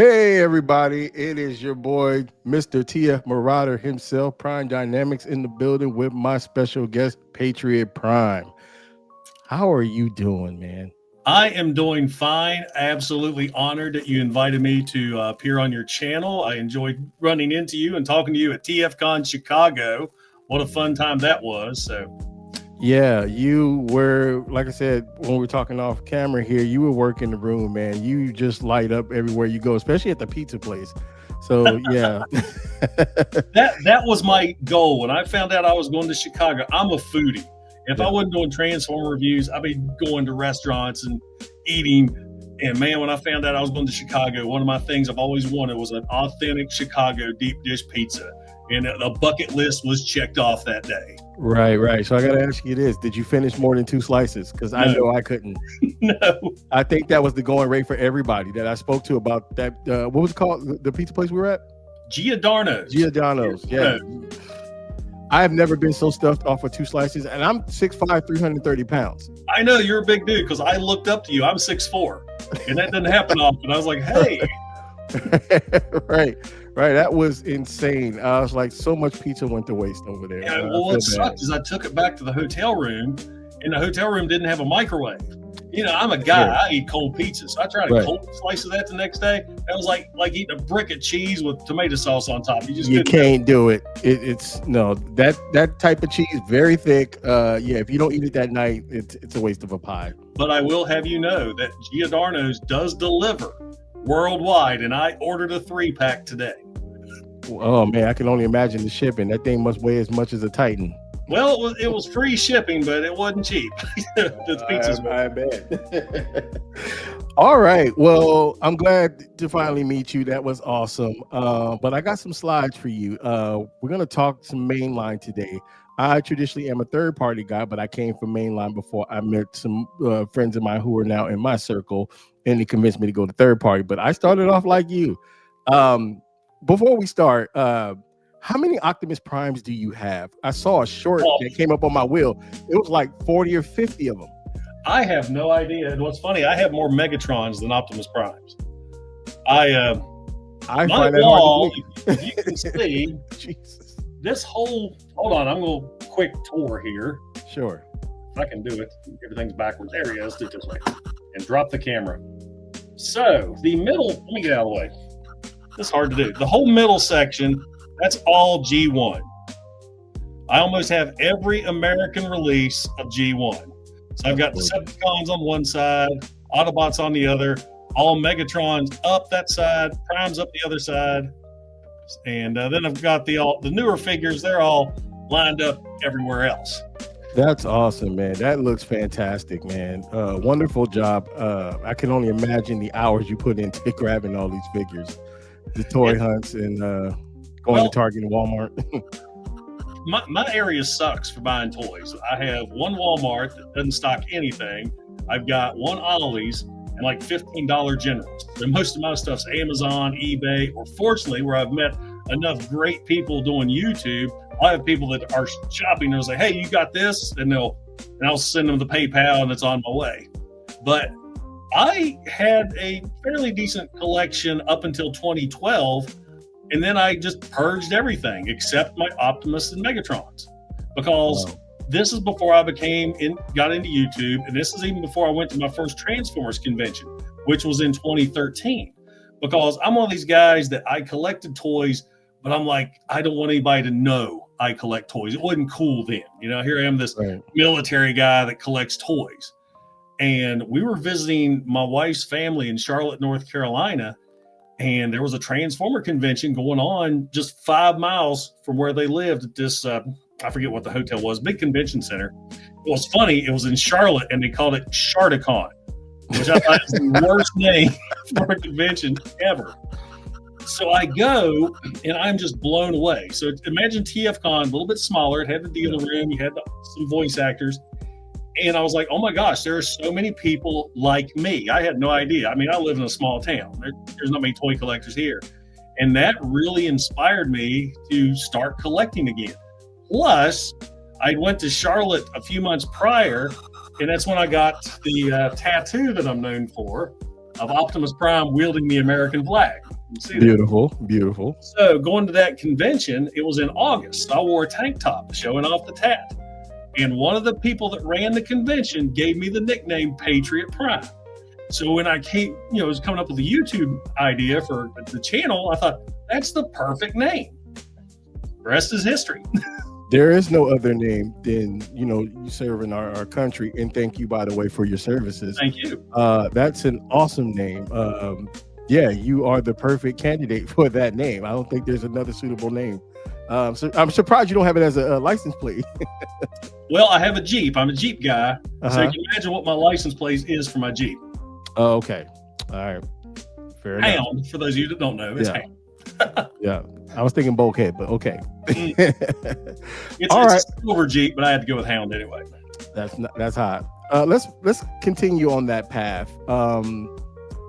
Hey everybody, it is your boy Mr. TF Marauder himself, Prime Dynamixx in the building with my special guest Patriot Prime. How are you doing, man? I am doing fine. Absolutely honored that you invited me to appear on your channel. I enjoyed running into you and talking to you at TFCon Chicago. What a fun time that was. Yeah, you were, like I said, when we were talking off camera here, you were working the room, man. You just light up everywhere you go, especially at the pizza place. So yeah. that was my goal. When I found out I was going to Chicago, I'm a foodie. If I wasn't doing Transformer reviews, I'd be going to restaurants and eating. And man, when I found out I was going to Chicago, one of my things I've always wanted was an authentic Chicago deep dish pizza. And the bucket list was checked off that day. Right. So I got to ask you this. Did you finish more than 2 slices? Because I know I couldn't. No. I think that was the going rate for everybody that I spoke to about that. What was it called? The pizza place we were at? Giordano's. Yeah. I have never been so stuffed off of 2 slices, and I'm 6'5", 330 pounds. I know you're a big dude because I looked up to you. I'm 6'4", and that doesn't happen often. I was like, hey. Right. That was insane. I was like, so much pizza went to waste over there. Yeah, well, what sucked is I took it back to the hotel room, and the hotel room didn't have a microwave. You know, I'm a guy. Yeah. I eat cold pizza, so I tried a cold slice of that the next day. That was like eating a brick of cheese with tomato sauce on top. You can't do it. It's no that type of cheese, very thick. If you don't eat it that night, it's a waste of a pie. But I will have you know that Giordano's does deliver worldwide, and I ordered a 3-pack today. Oh man, I can only imagine the shipping. That thing must weigh as much as a Titan. Well, it was free shipping, but it wasn't cheap. The pizza's I bet. All right. Well, I'm glad to finally meet you. That was awesome. But I got some slides for you. We're going to talk some Mainline today. I traditionally am a third-party guy, but I came from Mainline before I met some friends of mine who are now in my circle, and they convinced me to go to third-party. But I started off like you. Before we start, how many Optimus Primes do you have? I saw a short that came up on my wheel. It was like 40 or 50 of them. I have no idea. And what's funny, I have more Megatrons than Optimus Primes. I find that hard to believe. If you can see, Jesus. This whole, hold on, I'm going to quick tour here. Sure. If I can do it. Everything's backwards. There he is. Do it this way. And drop the camera. So the middle, let me get out of the way. This is hard to do. The whole middle section, that's all G1. I almost have every American release of G1. So I've got Decepticons on one side, Autobots on the other, all Megatrons up that side, Primes up the other side. And then I've got the newer figures. They're all lined up everywhere else. That's awesome, man. That looks fantastic, man. Wonderful job. I can only imagine the hours you put into grabbing all these figures. The toy hunts and going to Target and Walmart. my area sucks for buying toys. I have one Walmart that doesn't stock anything. I've got one Ollie's and like $15 Generals. So most of my stuff's Amazon, eBay, or fortunately, where I've met enough great people doing YouTube, I have people that are shopping. They'll say, "Hey, you got this?" And I'll send them the PayPal, and it's on my way. But I had a fairly decent collection up until 2012, and then I just purged everything except my Optimus and Megatrons, because this is before I got into YouTube, and this is even before I went to my first Transformers convention, which was in 2013. Because I'm one of these guys that I collected toys, but I'm like, I don't want anybody to know I collect toys. It wasn't cool then. You know, here I am, this military guy that collects toys. And we were visiting my wife's family in Charlotte, North Carolina, and there was a Transformer convention going on just 5 miles from where they lived at this, I forget what the hotel was, big convention center. It was funny, it was in Charlotte, and they called it Charticon, which I thought was the worst name for a convention ever. So I go, and I'm just blown away. So imagine TFCon, a little bit smaller. It had the dealer room, you had some voice actors. And I was like, oh my gosh, there are so many people like me. I had no idea. I mean, I live in a small town. There's not many toy collectors here. And that really inspired me to start collecting again. Plus, I went to Charlotte a few months prior, and that's when I got the tattoo that I'm known for of Optimus Prime wielding the American flag. You see that? Beautiful, beautiful. So going to that convention, it was in August. So I wore a tank top showing off the tat. And one of the people that ran the convention gave me the nickname Patriot Prime. So when I came, was coming up with the YouTube idea for the channel, I thought, that's the perfect name. The rest is history. There is no other name than, you serve in our country. And thank you, by the way, for your services. Thank you. That's an awesome name. Yeah, you are the perfect candidate for that name. I don't think there's another suitable name. So I'm surprised you don't have it as a license plate. Well, I have a Jeep. I'm a Jeep guy. So you can imagine what my license plate is for my Jeep. Oh, okay. All right. Fair enough. Hound, for those of you that don't know, it's Hound. Yeah. I was thinking bulkhead, but okay. It's All right. a silver Jeep, but I had to go with Hound anyway. That's hot. Let's continue on that path.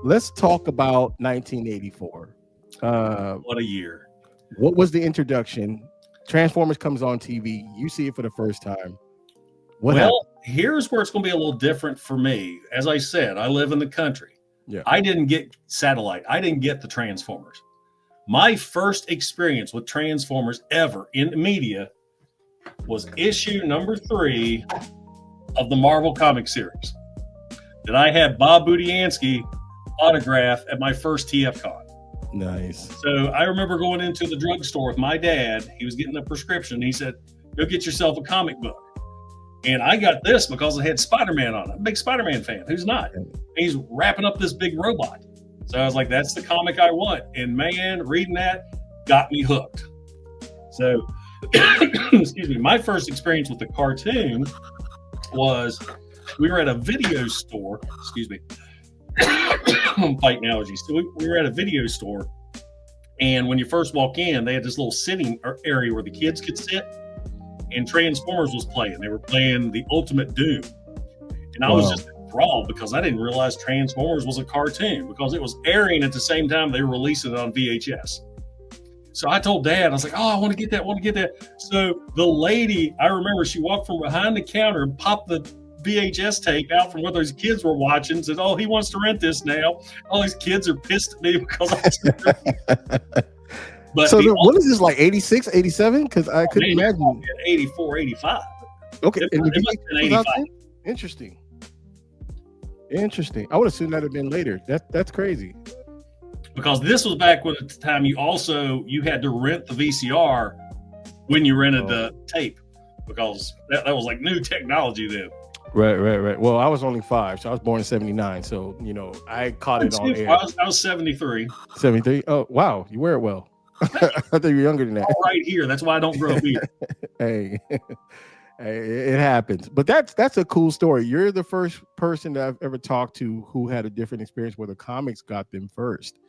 Let's talk about 1984. What a year. What was the introduction? Transformers comes on TV. You see it for the first time. What happened? Here's where it's going to be a little different for me. As I said, I live in the country. Yeah. I didn't get satellite. I didn't get the Transformers. My first experience with Transformers ever in the media was issue number 3 of the Marvel comic series. That I had Bob Budiansky autograph at my first TFCon. Nice. So I remember going into the drugstore with my dad. He was getting a prescription. He said, go get yourself a comic book. And I got this because it had Spider-Man on it. I'm a big Spider-Man fan. Who's not? And he's wrapping up this big robot. So I was like, that's the comic I want. And man, reading that got me hooked. So, excuse me, my first experience with the cartoon was we were at a video store. Excuse me. I'm fighting allergies. So we were at a video store. And when you first walk in, they had this little sitting area where the kids could sit. And Transformers was playing. They were playing the Ultimate Doom. And I was just enthralled because I didn't realize Transformers was a cartoon because it was airing at the same time they were releasing it on VHS. So I told Dad, I was like, I want to get that. So the lady, I remember she walked from behind the counter and popped the VHS tape out from what those kids were watching and said, he wants to rent this now. All these kids are pissed at me because I But so what is this, like 86, 87? Because I couldn't imagine. 84, 85. Okay. It must have been 85. Interesting. I would assume that would have been later. That's crazy. Because this was back when at the time you had to rent the VCR when you rented the tape. Because that was like new technology then. Right. Well, I was only 5, so I was born in 79. So, I caught it on air. I was 73. 73? Oh, wow. You wear it well. I thought you were younger than that. Right here. That's why I don't grow up here. Hey, it happens. But that's a cool story. You're the first person that I've ever talked to who had a different experience where the comics got them first.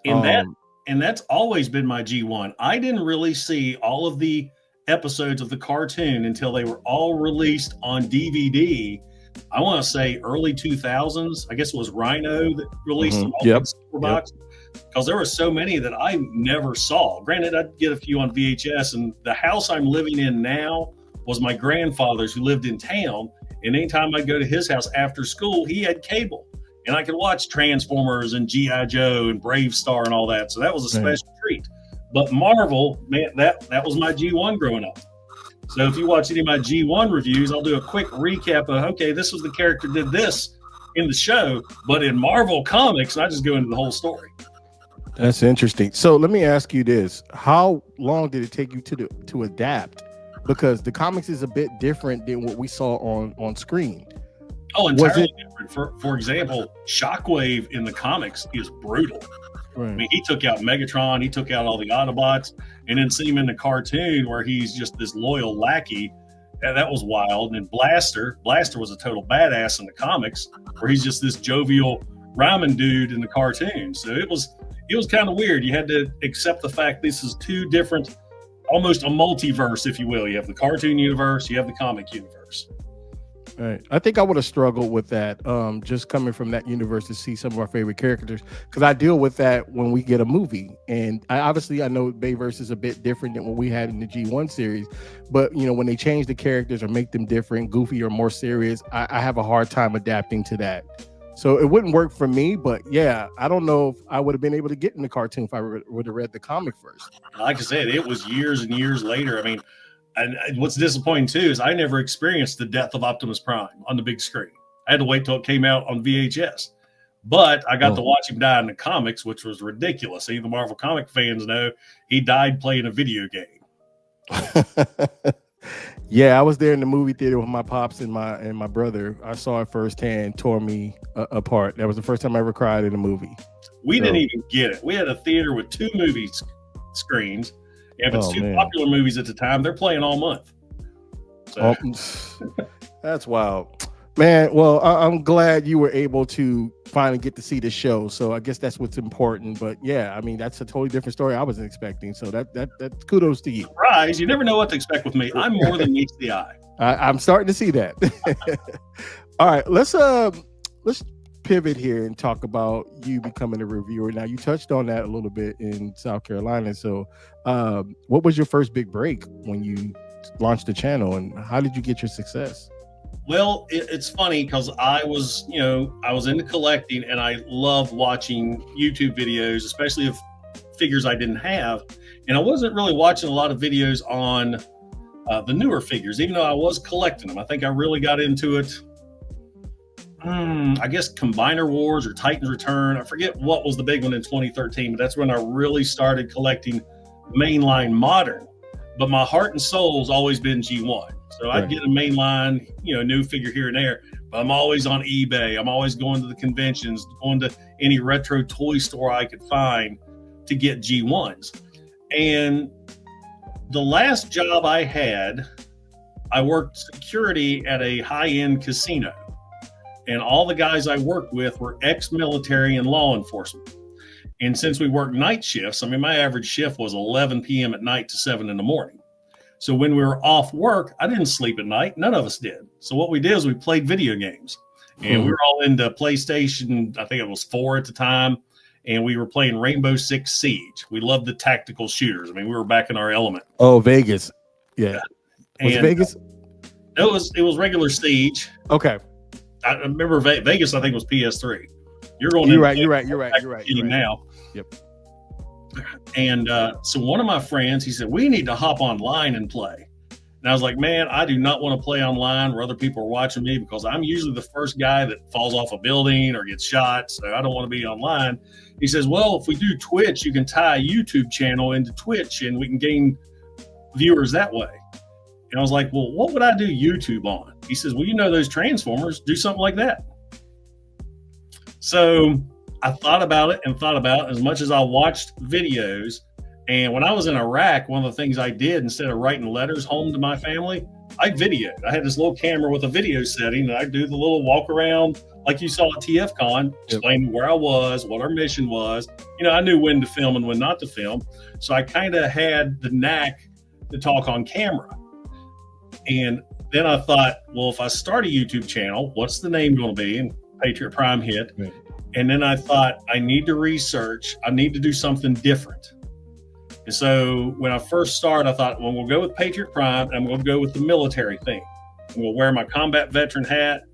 And that's always been my G1. I didn't really see all of the episodes of the cartoon until they were all released on DVD. I want to say early 2000s. I guess it was Rhino that released them all in super box. Because there were so many that I never saw. Granted, I'd get a few on VHS, and the house I'm living in now was my grandfather's, who lived in town. And anytime I'd go to his house after school, he had cable. And I could watch Transformers and G.I. Joe and Brave Star and all that. So that was a special treat. But Marvel, man, that was my G1 growing up. So if you watch any of my G1 reviews, I'll do a quick recap of, okay, this was the character did this in the show. But in Marvel Comics, I just go into the whole story. That's interesting. So let me ask you this: how long did it take you to adapt? Because the comics is a bit different than what we saw on screen. Oh, entirely different. For example, Shockwave in the comics is brutal. Right. I mean, he took out Megatron, he took out all the Autobots, and then see him in the cartoon where he's just this loyal lackey. That was wild. And Blaster was a total badass in the comics, where he's just this jovial rhyming dude in the cartoon. So it was kind of weird. You had to accept the fact this is two different, almost a multiverse, if you will. You have the cartoon universe, you have the comic universe. Right. I think I would have struggled with that, just coming from that universe to see some of our favorite characters, because I deal with that when we get a movie. And I know Bayverse is a bit different than what we had in the G1 series, but when they change the characters or make them different, goofy or more serious, I have a hard time adapting to that. So it wouldn't work for me, but yeah, I don't know if I would have been able to get in the cartoon if I would have read the comic first. Like I said, it was years and years later. I mean, and what's disappointing too is I never experienced the death of Optimus Prime on the big screen. I had to wait till it came out on VHS. But I got to watch him die in the comics, which was ridiculous. Even the Marvel comic fans know he died playing a video game. Yeah, I was there in the movie theater with my pops and my brother. I saw it firsthand, tore me apart. That was the first time I ever cried in a movie. We didn't even get it. We had a theater with 2 movie screens. And if it's 2 popular movies at the time, they're playing all month. So. That's wild. Man, well, I'm glad you were able to finally get to see the show. So I guess that's what's important. But yeah, I mean, that's a totally different story I wasn't expecting. So that kudos to you. Surprise. You never know what to expect with me. I'm more than meets the eye. I'm starting to see that. All right, let's pivot here and talk about you becoming a reviewer. Now, you touched on that a little bit in South Carolina. So what was your first big break when you launched the channel, and how did you get your success? Well, it's funny because I was into collecting, and I love watching YouTube videos, especially of figures I didn't have. And I wasn't really watching a lot of videos on the newer figures, even though I was collecting them. I think I really got into it. I guess Combiner Wars or Titans Return. I forget what was the big one in 2013, but that's when I really started collecting mainline modern. But my heart and soul's always been G1. So I'd get a mainline, new figure here and there, but I'm always on eBay. I'm always going to the conventions, going to any retro toy store I could find to get G1s. And the last job I had, I worked security at a high-end casino. And all the guys I worked with were ex-military and law enforcement. And since we worked night shifts, I mean, my average shift was 11 p.m. at night to 7 in the morning. So when we were off work, I didn't sleep at night. None of us did. So what we did is we played video games. And we were all into PlayStation, I think it was 4 at the time. And we were playing Rainbow Six Siege. We loved the tactical shooters. I mean, we were back in our element. Oh, Vegas. Yeah. Was it Vegas? It was regular Siege. Okay. I remember Vegas, I think, was PS3. You're right. Now. Yep. And so one of my friends, he said, we need to hop online and play. And I was like, man, I do not want to play online where other people are watching me, because I'm usually the first guy that falls off a building or gets shot. So I don't want to be online. He says, well, if we do Twitch, you can tie a YouTube channel into Twitch and we can gain viewers that way. And I was like, well, what would I do YouTube on? He says, well, those Transformers, do something like that. So I thought about it as much as I watched videos. And when I was in Iraq, one of the things I did, instead of writing letters home to my family, I videoed. I had this little camera with a video setting, and I'd do the little walk around like you saw at TFCon, explaining where I was, what our mission was. I knew when to film and when not to film. So I kind of had the knack to talk on camera. And then I thought, well, if I start a YouTube channel, what's the name going to be? And Patriot Prime hit. Right. And then I thought, I need to research. I need to do something different. And so when I first started, I thought, well, we'll go with Patriot Prime, and I'm going to go with the military thing. I'm going to wear my combat veteran hat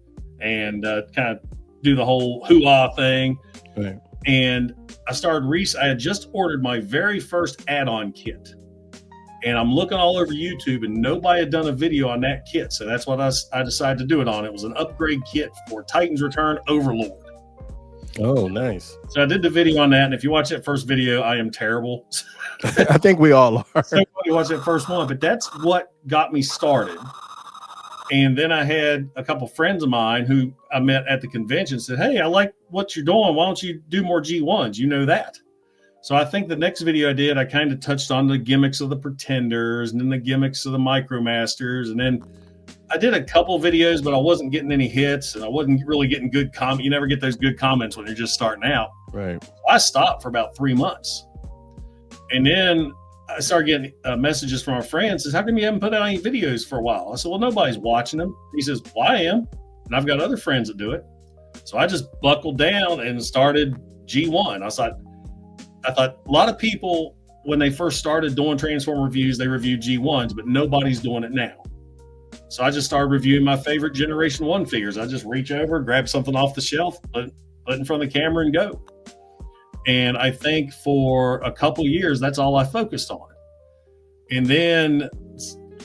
and kind of do the whole hoo-ah thing. Right. And I started I had just ordered my very first add-on kit. And I'm looking all over YouTube, and nobody had done a video on that kit. So that's what I decided to do it on. It was an upgrade kit for Titans Return Overlord. Oh, nice. So I did the video on that. And if you watch that first video, I am terrible. I think we all are. So you watch that first one, but that's what got me started. And then I had a couple friends of mine who I met at the convention said, hey, I like what you're doing. Why don't you do more G1s? You know that. So I think the next video I did, I kind of touched on the gimmicks of the Pretenders and then the gimmicks of the Micromasters. And then I did a couple videos, but I wasn't getting any hits, and I wasn't really getting good comments. You never get those good comments when you're just starting out. Right. So I stopped for about 3 months. And then I started getting messages from our friends, says, how come you haven't put out any videos for a while? I said, well, nobody's watching them. He says, well, I am. And I've got other friends that do it. So I just buckled down and started G1. I thought a lot of people, when they first started doing Transformer reviews, they reviewed G1s, but nobody's doing it now. So I just started reviewing my favorite Generation 1 figures. I just reach over, grab something off the shelf, put it in front of the camera and go. And I think for a couple years, that's all I focused on. And then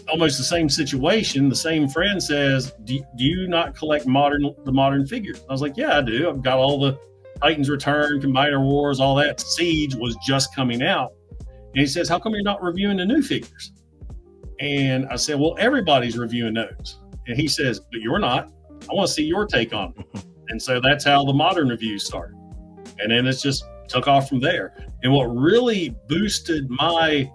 almost the same situation, the same friend says, do you not collect the modern figures? I was like, yeah, I do. I've got all the Titans Return, Combiner Wars, all that. Siege was just coming out. And he says, how come you're not reviewing the new figures? And I said, well, everybody's reviewing those. And he says, but you're not. I want to see your take on it. And so that's how the modern reviews started. And then it's just took off from there. And what really boosted my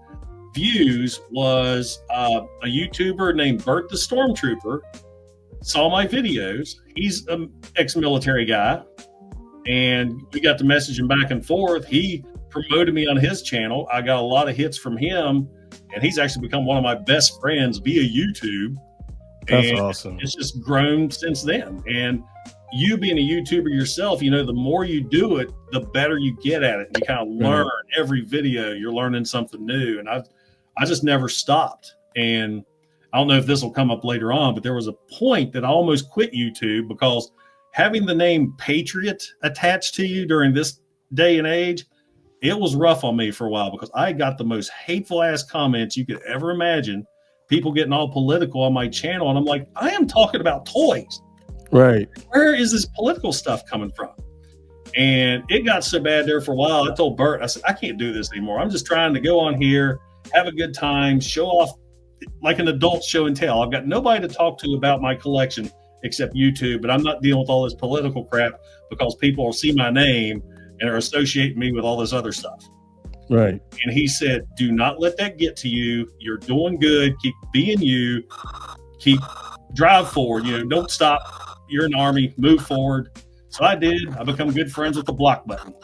views was a YouTuber named Bert the Stormtrooper saw my videos. He's an ex-military guy, and we got to messaging back and forth. He promoted me on his channel. I got a lot of hits from him, and he's actually become one of my best friends via YouTube. That's and awesome. It's just grown since then. And you being a YouTuber yourself, you know, the more you do it, the better you get at it. You kind of learn every video. You're learning something new. And I just never stopped. And I don't know if this will come up later on, but there was a point that I almost quit YouTube because having the name Patriot attached to you during this day and age, it was rough on me for a while because I got the most hateful ass comments you could ever imagine. People getting all political on my channel. And I'm like, I am talking about toys. Right. Where is this political stuff coming from? And it got so bad there for a while. I told Bert, I said, I can't do this anymore. I'm just trying to go on here, have a good time, show off like an adult show and tell. I've got nobody to talk to about my collection except YouTube, but I'm not dealing with all this political crap because people will see my name and are associating me with all this other stuff. Right. And he said, do not let that get to you. You're doing good. Keep being you. Keep drive forward. You know, don't stop. You're an army, move forward. So I did. I become good friends with the block button.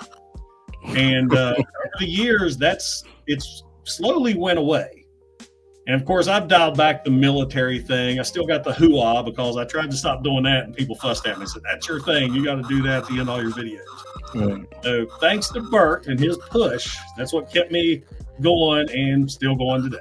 And over the years, it's slowly went away. And of course, I've dialed back the military thing. I still got the hoo-ah because I tried to stop doing that and people fussed at me and said, that's your thing. You got to do that at the end of all your videos. Right. So thanks to Bert and his push, that's what kept me going and still going today.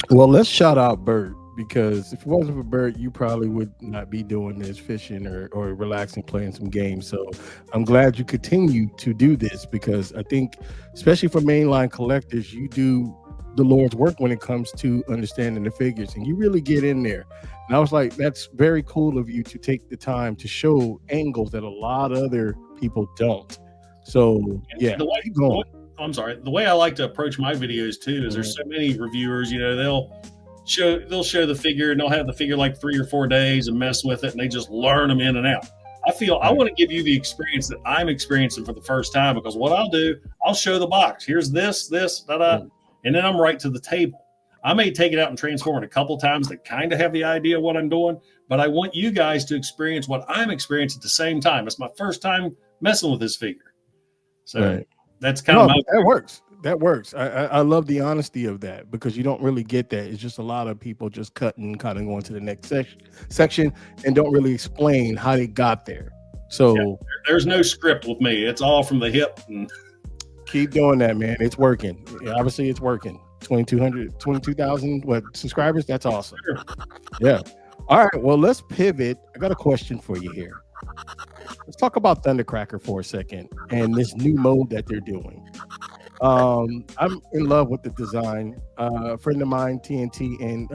Well, let's shout out Bert, because if it wasn't for Bert, you probably would not be doing this, fishing or relaxing, playing some games. So I'm glad you continue to do this, because I think, especially for mainline collectors, you do the Lord's work when it comes to understanding the figures, and you really get in there. And I was like, that's very cool of you to take the time to show angles that a lot of other people don't. So yeah, keep going. I'm sorry. The way I like to approach my videos too is there's so many reviewers, you know, they'll show the figure and they'll have the figure like 3 or 4 days and mess with it, and they just learn them in and out. I feel I want to give you the experience that I'm experiencing for the first time, because what I'll do, I'll show the box. Here's this, and then I'm right to the table. I may take it out and transform it a couple times to kind of have the idea of what I'm doing, but I want you guys to experience what I'm experiencing at the same time. It's my first time messing with this figure. So that's kind of that works. That works. I love the honesty of that, because you don't really get that. It's just a lot of people just cutting, kind of going to the next section and don't really explain how they got there. So there's no script with me. It's all from the hip. And keep doing that, man. It's working. Obviously, it's working. 22,000 subscribers. That's awesome. Sure. Yeah. All right. Well, let's pivot. I got a question for you here. Let's talk about Thundercracker for a second and this new mode that they're doing. I'm in love with the design. A friend of mine, TNT, and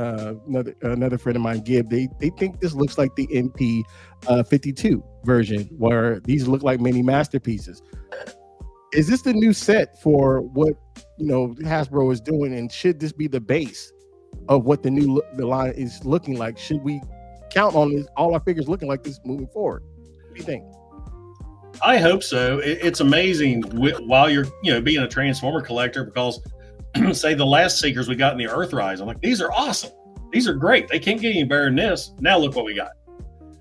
another friend of mine, Gib, they think this looks like the MP 52 version, where these look like mini masterpieces. Is this the new set for what Hasbro is doing, and should this be the base of what the line is looking like? Should we count on this, all our figures looking like this moving forward? What do you think? I hope so. It's amazing while you're being a Transformer collector, because say the last Seekers we got in the Earthrise, I'm like, these are awesome. These are great. They can't get any better than this. Now look what we got.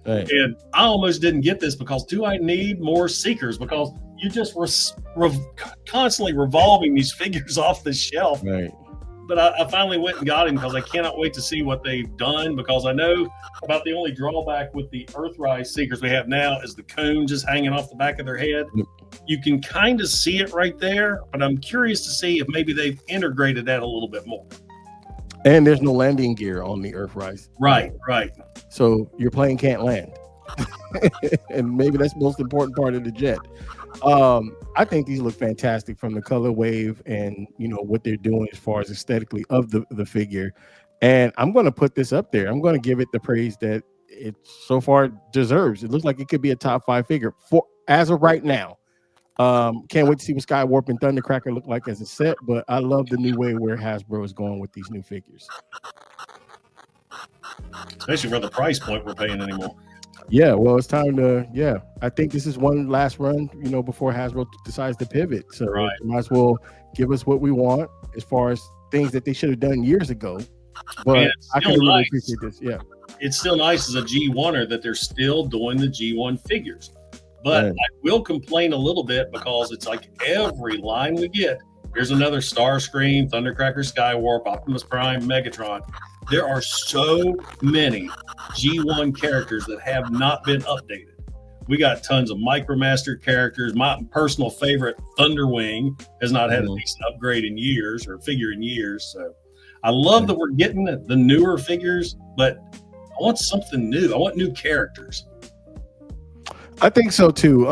Right. And I almost didn't get this because do I need more Seekers? Because you just constantly revolving these figures off the shelf. Right. But I finally went and got him because I cannot wait to see what they've done, because I know about the only drawback with the Earthrise Seekers we have now is the cone just hanging off the back of their head. You can kind of see it right there, but I'm curious to see if maybe they've integrated that a little bit more. And there's no landing gear on the Earthrise. Right, right. So your plane can't land. And maybe that's the most important part of the jet. I think these look fantastic from the color wave and what they're doing as far as aesthetically of the figure. And I'm going to put this up there. I'm going to give it the praise that it so far deserves. It looks like it could be a top 5 figure for as of right now. Can't wait to see what Skywarp and Thundercracker look like as a set, but I love the new way where Hasbro is going with these new figures. Especially for the price point we're paying anymore. Yeah, well, it's time to, I think this is one last run, before Hasbro decides to pivot. So Right. Might as well give us what we want as far as things that they should have done years ago. But I can really appreciate this. Yeah. It's still nice as a G1er that they're still doing the G1 figures. But I will complain a little bit because it's like every line we get, here's another Starscream, Thundercracker, Skywarp, Optimus Prime, Megatron. There are so many G1 characters that have not been updated. We got tons of Micromaster characters. My personal favorite, Thunderwing, has not had a decent upgrade in years or figure in years. So I love that we're getting the newer figures, but I want something new. I want new characters. I think so too.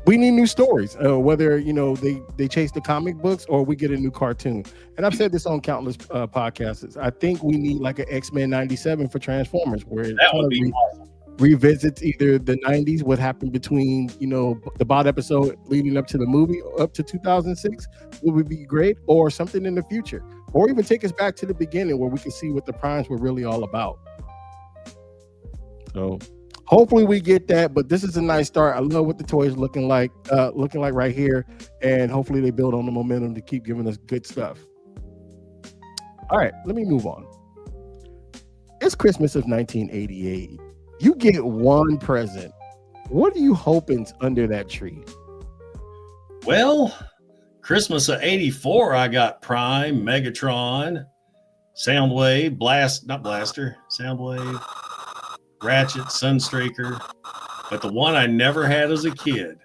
We need new stories, whether they chase the comic books or we get a new cartoon. And I've said this on countless podcasts. I think we need like an X-Men 97 for Transformers, where it That would be awesome. Revisits either the 90s, what happened between the bot episode leading up to the movie up to 2006 would be great, or something in the future, or even take us back to the beginning where we can see what the primes were really all about. So hopefully we get that, but this is a nice start. I love what the toys looking like right here, and hopefully they build on the momentum to keep giving us good stuff. All right, let me move on. It's Christmas of 1988. You get one present. What are you hoping's under that tree? Well, Christmas of 84, I got Prime, Megatron, Soundwave, Soundwave, Ratchet, Sunstreaker. But the one I never had as a kid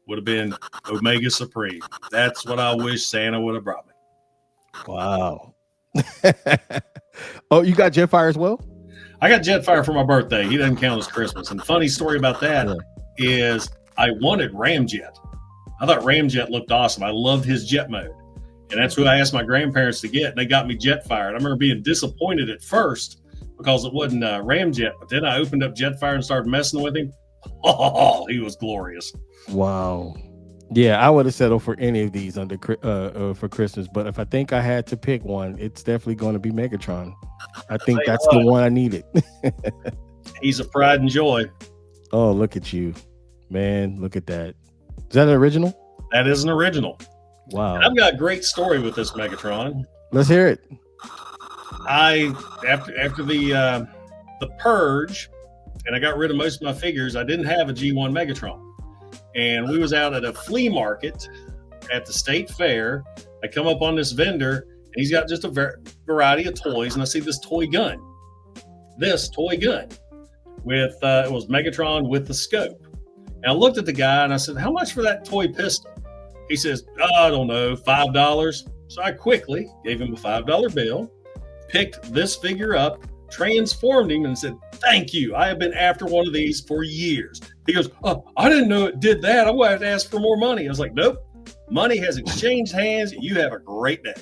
would have been Omega Supreme. That's what I wish Santa would have brought me. Wow. Oh, you got Jetfire as well? I got Jetfire for my birthday. He doesn't count as Christmas. And the funny story about that is I wanted Ramjet. I thought Ramjet looked awesome. I loved his jet mode. And that's who I asked my grandparents to get. And they got me Jetfire. And I remember being disappointed at first because it wasn't Ramjet. But then I opened up Jetfire and started messing with him. Oh, he was glorious. Wow. Yeah, I would have settled for any of these for Christmas. But if I think I had to pick one, it's definitely going to be Megatron. I think that's the one I needed. He's a pride and joy. Oh, look at you, man. Look at that. Is that an original? That is an original. Wow. And I've got a great story with this Megatron. Let's hear it. After the purge, and I got rid of most of my figures, I didn't have a G1 Megatron. And we was out at a flea market at the state fair. I come up on this vendor, and he's got just a variety of toys, and I see this toy gun. With it was Megatron with the scope. And I looked at the guy and I said, "How much for that toy pistol?" He says, "I don't know, $5." So I quickly gave him a $5 bill, picked this figure up, transformed him, and said, "Thank you. I have been after one of these for years." He goes, "Oh, I didn't know it did that. I'm going to have to ask for more money." I was like, "Nope. Money has exchanged hands. You have a great day."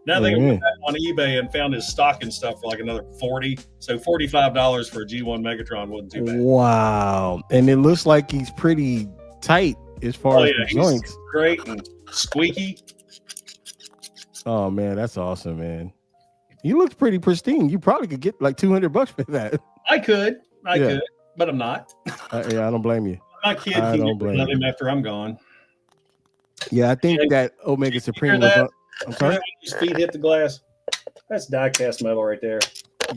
Now they went back on eBay and found his stocking stuff for like another $40. So $45 for a G1 Megatron wasn't too bad. Wow. And it looks like he's pretty tight as far as the joints. Great and squeaky. Oh man, that's awesome, man. He looks pretty pristine. You probably could get like $200 for that. I could, but I'm not. Yeah, I don't blame you. My kid can get him after I'm gone. Yeah, I think that Omega Supreme was. I'm sorry. His feet hit the glass. That's die-cast metal right there.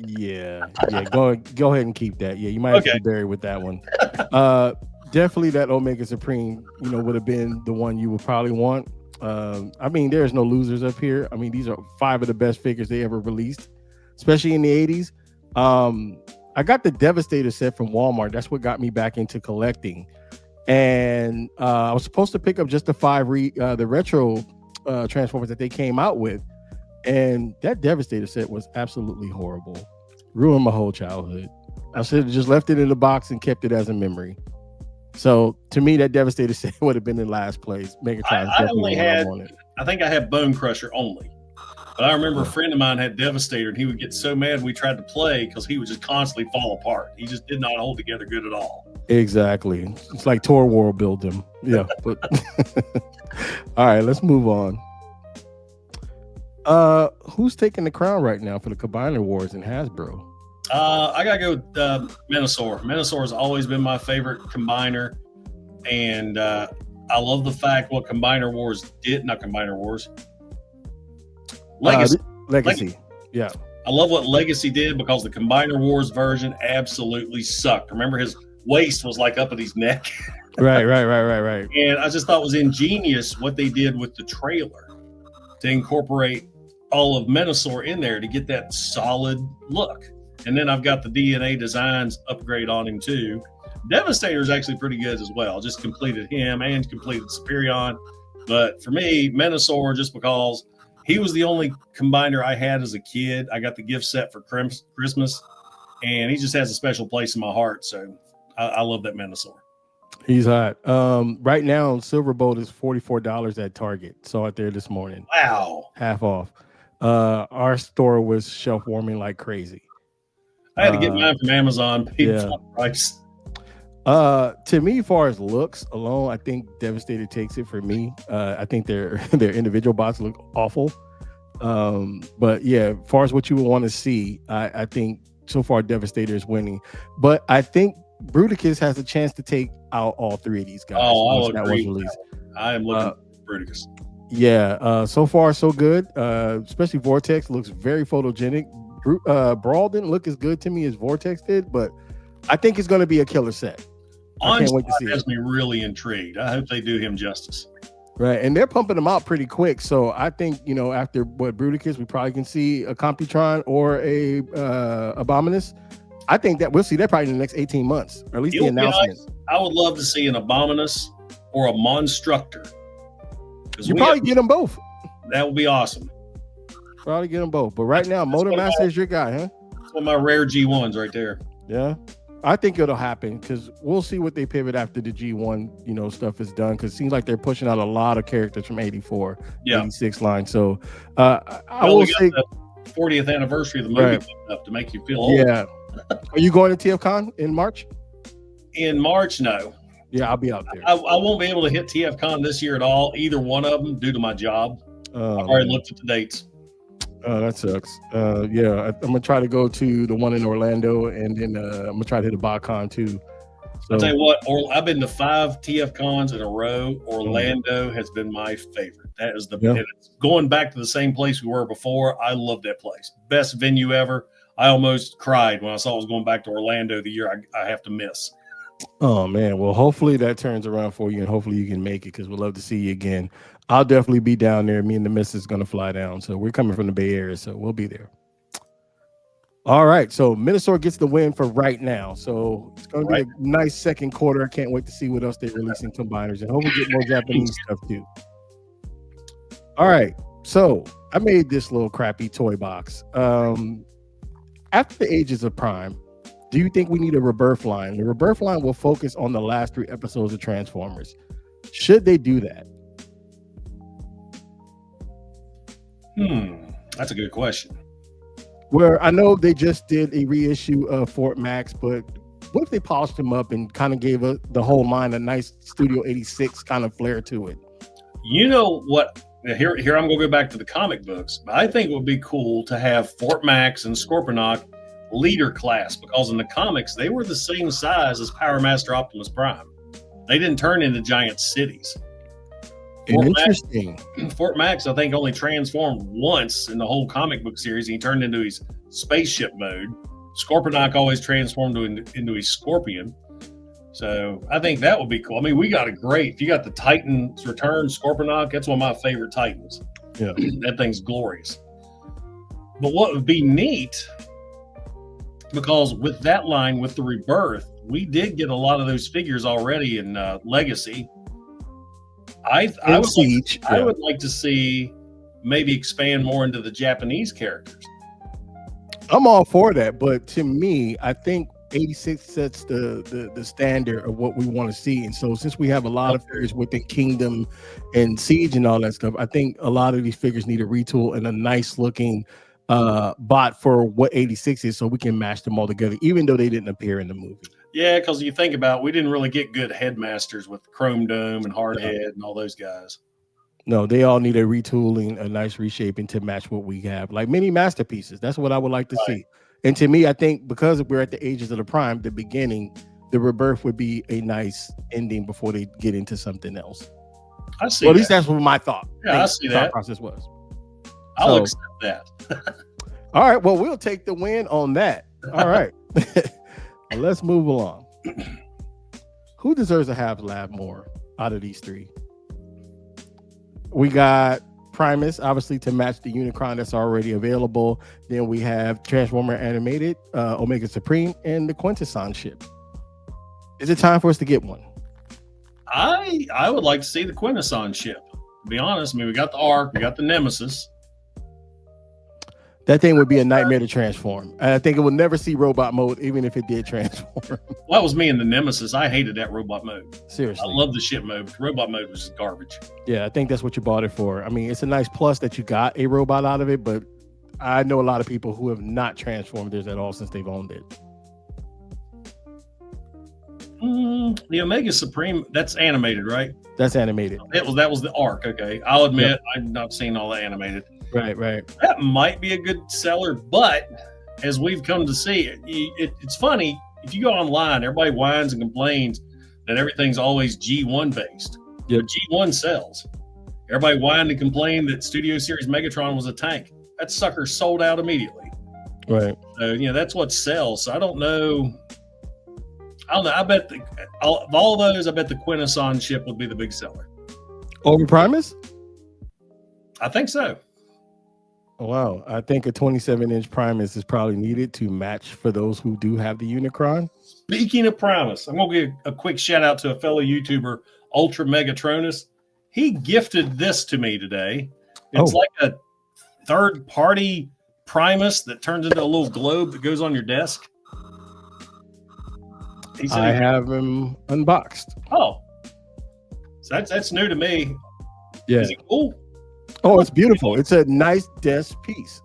Yeah. Go ahead and keep that. Yeah, you might have to be buried with that one. Definitely, that Omega Supreme, would have been the one you would probably want. I mean, there's no losers up here. I mean, these are 5 of the best figures they ever released, especially in the 80s. I got the Devastator set from Walmart. That's what got me back into collecting. And I was supposed to pick up just the 5 the retro Transformers that they came out with, And that Devastator set was absolutely horrible. Ruined my whole childhood. I should have just left it in the box and kept it as a memory. So to me, that Devastator set would have been in last place. Megatron I only had, I think I had Bone Crusher only. But I remember a friend of mine had Devastator, and he would get so mad we tried to play because he would just constantly fall apart. He just did not hold together good at all. Exactly. It's like Tor World build him. Yeah. But all right, let's move on. Who's taking the crown right now for the Combiner Wars in Hasbro? I gotta go with Menasor. Menasor has always been my favorite combiner, and I love the fact what Combiner Wars did. Not Combiner Wars. Legacy. Yeah. I love what Legacy did because the Combiner Wars version absolutely sucked. Remember, his waist was like up at his neck. Right. And I just thought it was ingenious what they did with the trailer to incorporate all of Menasor in there to get that solid look. And then I've got the DNA Designs upgrade on him too. Devastator is actually pretty good as well. Just completed him and completed Superion. But for me, Menasor, just because he was the only combiner I had as a kid. I got the gift set for Christmas, and he just has a special place in my heart. So I love that Menasor. He's hot. Right now, Silverbolt is $44 at Target. Saw it there this morning. Wow. Half off. Our store was shelf warming like crazy. I had to get mine from Amazon, paid full price. To me, as far as looks alone, I think Devastator takes it for me. I think their individual bots look awful. But yeah, as far as what you would want to see, I think so far Devastator is winning. But I think Bruticus has a chance to take out all three of these guys. Oh, I agree. I am looking for Bruticus. Yeah, so far so good. Especially Vortex looks very photogenic. Brawl didn't look as good to me as Vortex did, but I think it's going to be a killer set. I can't wait to see it. Has me really intrigued. I hope they do him justice. Right, and they're pumping them out pretty quick. So I think, after what Bruticus, we probably can see a Computron or a Abominus. I think that we'll see that probably in the next 18 months, or at least the announcement. Nice. I would love to see an Abominus or a Monstructor. You probably get them both. That would be awesome. Probably get them both. But right now, Motor Master is your guy, huh? That's one of my rare G1s right there. Yeah. I think it'll happen because we'll see what they pivot after the G1, stuff is done. Because it seems like they're pushing out a lot of characters from 84, 86 line. So I will say the 40th anniversary of the movie coming up to make you feel old. Yeah. Are you going to TFCon in March? In March, no. Yeah, I'll be out there. I won't be able to hit TFCon this year at all, either one of them, due to my job. I've already looked at the dates. Oh, that sucks. Yeah, I'm gonna try to go to the one in Orlando, and then I'm gonna try to hit a BotCon too. So, I'll tell you what, I've been to 5 TFCons in a row. Orlando has been my favorite. That is going back to the same place we were before. I love that place. Best venue ever. I almost cried when I saw I was going back to Orlando the year I have to miss. Oh man, well hopefully that turns around for you, and hopefully you can make it because we'd love to see you again. I'll definitely be down there. Me and the missus gonna fly down, so we're coming from the Bay Area, so we'll be there. All right, so Minnesota gets the win for right now, so it's gonna be a nice second quarter. I can't wait to see what else they're releasing combiners, and hopefully get more Japanese stuff too. All right, so I made this little crappy toy box. After the Ages of Prime, do you think we need a Rebirth line? The Rebirth line will focus on the last 3 episodes of Transformers. Should they do that? That's a good question. Where I know they just did a reissue of Fort Max, but what if they polished them up and kind of gave the whole line a nice Studio 86 kind of flair to it? You know what? Here I'm going to go back to the comic books. I think it would be cool to have Fort Max and Scorponok leader class, because in the comics they were the same size as Power Master Optimus Prime. They didn't turn into giant cities. Interesting. Fort Max, I think, only transformed once in the whole comic book series. He turned into his spaceship mode. Scorponok always transformed into his Scorpion. So I think that would be cool. I mean, we got if you got the Titan's Return Scorponok, that's one of my favorite Titans. Yeah. That thing's glorious. But what would be neat, because with that line, with the Rebirth, we did get a lot of those figures already in Legacy. I would like to see maybe expand more into the Japanese characters. I'm all for that, but to me, I think 86 sets the standard of what we want to see. And so since we have a lot of figures within Kingdom and Siege and all that stuff, I think a lot of these figures need a retool and a nice looking bot for what 86 is, so we can match them all together, even though they didn't appear in the movie. Yeah, because you think about it, we didn't really get good headmasters with Chrome Dome and Hardhead and all those guys. No, they all need a retooling, a nice reshaping to match what we have, like mini masterpieces. That's what I would like to see. And to me, I think because we're at the ages of the prime, the beginning, the Rebirth would be a nice ending before they get into something else. I see. Well, at least that's what my thought. Yeah, I see that process was. I'll accept that. All right. Well, we'll take the win on that. All right. Well, let's move along. Who deserves a HasLab more out of these three? We got Primus, obviously, to match the Unicron that's already available. Then we have Transformer Animated, Omega Supreme, and the Quintesson ship. Is it time for us to get one? I would like to see the Quintesson ship. To be honest, I mean, we got the Ark, we got the Nemesis. That thing would be a nightmare to transform. And I think it would never see robot mode, even if it did transform. Well, that was me and the Nemesis. I hated that robot mode. Seriously. I love the ship mode. Robot mode was just garbage. Yeah, I think that's what you bought it for. I mean, it's a nice plus that you got a robot out of it, but I know a lot of people who have not transformed theirs at all since they've owned it. The Omega Supreme, that's animated, right? That's animated. That was the Ark. Okay, I'll admit I've not seen all the animated. Right. That might be a good seller, but as we've come to see, it's funny. If you go online, everybody whines and complains that everything's always G1 based. Yep. But G1 sells. Everybody whined and complained that Studio Series Megatron was a tank. That sucker sold out immediately. Right. So, that's what sells. So I don't know. I bet of all those, I bet the Quintesson ship would be the big seller. Over Primus? I think so. Wow. I think a 27-inch Primus is probably needed to match for those who do have the Unicron. Speaking of Primus, I'm going to give a quick shout out to a fellow YouTuber, Ultra Megatronus. He gifted this to me today. It's like a third-party Primus that turns into a little globe that goes on your desk. I have him unboxed. Oh, so that's new to me. Yeah. Is it cool? Oh, it's beautiful. It's a nice desk piece.